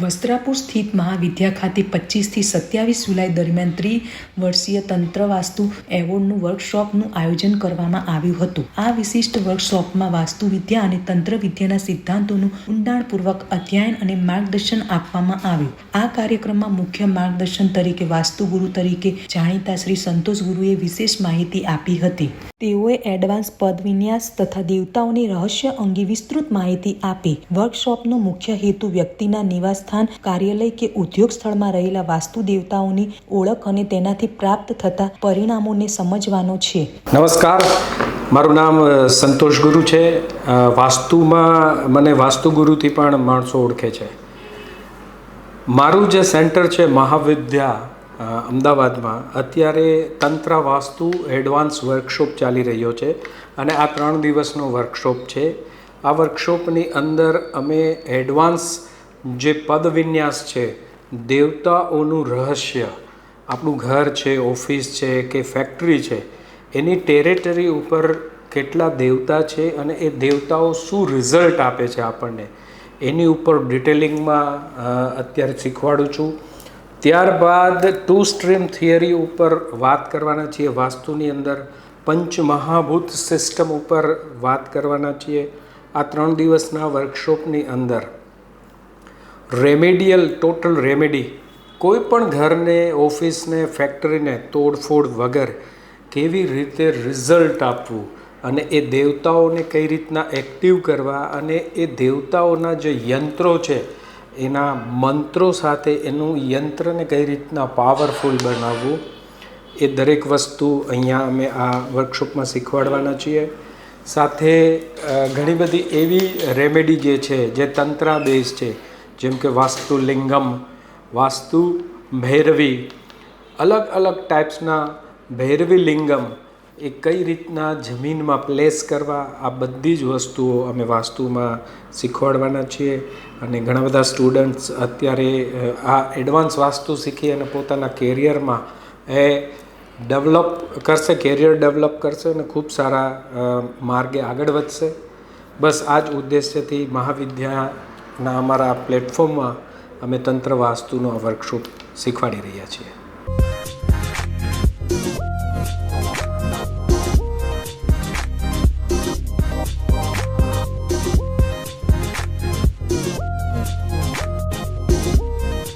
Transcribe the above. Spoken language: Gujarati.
વસ્ત્રાપુર સ્થિત મહાવિદ્યા ખાતે 25 થી 27 જુલાઈ દરમિયાન ત્રિવર્ષીય તંત્ર વાસ્તુ એવોર્ડનું વર્કશોપનું આયોજન કરવામાં આવ્યું હતું. આ વિશિષ્ટ વર્કશોપમાં વાસ્તુવિદ્યા અને તંત્રવિદ્યાના સિદ્ધાંતોનું ઊંડાણપૂર્વક અધ્યયન અને માર્ગદર્શન આપવામાં આવ્યું. આ કાર્યક્રમમાં મુખ્ય માર્ગદર્શન તરીકે વાસ્તુગુરુ તરીકે જાણીતા શ્રી સંતોષ ગુરુએ વિશેષ માહિતી આપી હતી. તેઓએ એડવાન્સ પદ વિન્યાસ તથા દેવતાઓની રહસ્ય અંગે વિસ્તૃત માહિતી આપી. વર્કશોપનો મુખ્ય હેતુ વ્યક્તિના નિવાસસ્થાન, કાર્યાલય કે ઉદ્યોગ સ્થળમાં રહેલા વાસ્તુ દેવતાઓની ઓળખ અને તેનાથી પ્રાપ્ત થતા પરિણામોને સમજવાનો છે. નમસ્કાર, મારું નામ સંતોષ ગુરુ છે. વાસ્તુમાં મને વાસ્તુગુરુથી પણ માણસો ઓળખે છે. મારું જે સેન્ટર છે મહાવિદ્યા અમદાવાદમાં, અત્યારે તંત્ર વાસ્તુ એડવાન્સ વર્કશોપ ચાલી રહ્યો છે અને આ 3 દિવસનો વર્કશોપ છે. આ વર્કશોપની અંદર અમે એડવાન્સ જે પદ વિન્યાસ છે, દેવતાઓનું રહસ્ય, આપણું ઘર છે, ઓફિસ છે કે ફેક્ટરી છે, એની ટેરેટરી ઉપર કેટલા દેવતા છે અને એ દેવતાઓ શું રિઝલ્ટ આપે છે આપણને, એની ઉપર ડિટેલિંગમાં અત્યારે શીખવાડું છું. ત્યારબાદ 2 સ્ટ્રીમ થિયરી ઉપર વાત કરવાના છીએ. વાસ્તુની અંદર પંચમહાભૂત સિસ્ટમ ઉપર વાત કરવાના છીએ. આ 3 દિવસના વર્કશોપની અંદર રેમેડિયલ, ટોટલ રેમેડી, કોઈ પણ ઘરને, ઓફિસને, ફેક્ટરીને તોડફોડ વગર કેવી રીતે રિઝલ્ટ આપવું અને એ દેવતાઓને કઈ રીતના એક્ટિવ કરવા અને એ દેવતાઓના જે યંત્રો છે એના મંત્રો સાથે એનું યંત્રને કઈ રીતના પાવરફુલ બનાવવું, એ દરેક વસ્તુ અહીંયા અમે આ વર્કશોપમાં શીખવાડવાના છીએ. સાથે ઘણી બધી એવી રેમેડી જે છે જે તંત્રા બેઝ છે, જેમ કે વાસ્તુ લિંગમ, વાસ્તુ ભૈરવી, અલગ અલગ ટાઈપ્સના ભૈરવી લિંગમ, એ કઈ રીતના જમીનમાં પ્લેસ કરવા, આ બધી જ વસ્તુઓ અમે વાસ્તુમાં શીખવાડવાના છીએ. અને ઘણા બધા સ્ટુડન્ટ્સ અત્યારે આ એડવાન્સ વાસ્તુ શીખી અને પોતાના કેરિયરમાં એ ડેવલપ કરશે, કેરિયર ડેવલપ કરશે અને ખૂબ સારા માર્ગે આગળ વધશે. બસ આ જ ઉદ્દેશ્યથી મહાવિદ્યાના અમારા પ્લેટફોર્મમાં અમે તંત્ર વાસ્તુનો વર્કશોપ શીખવાડી રહ્યા છીએ.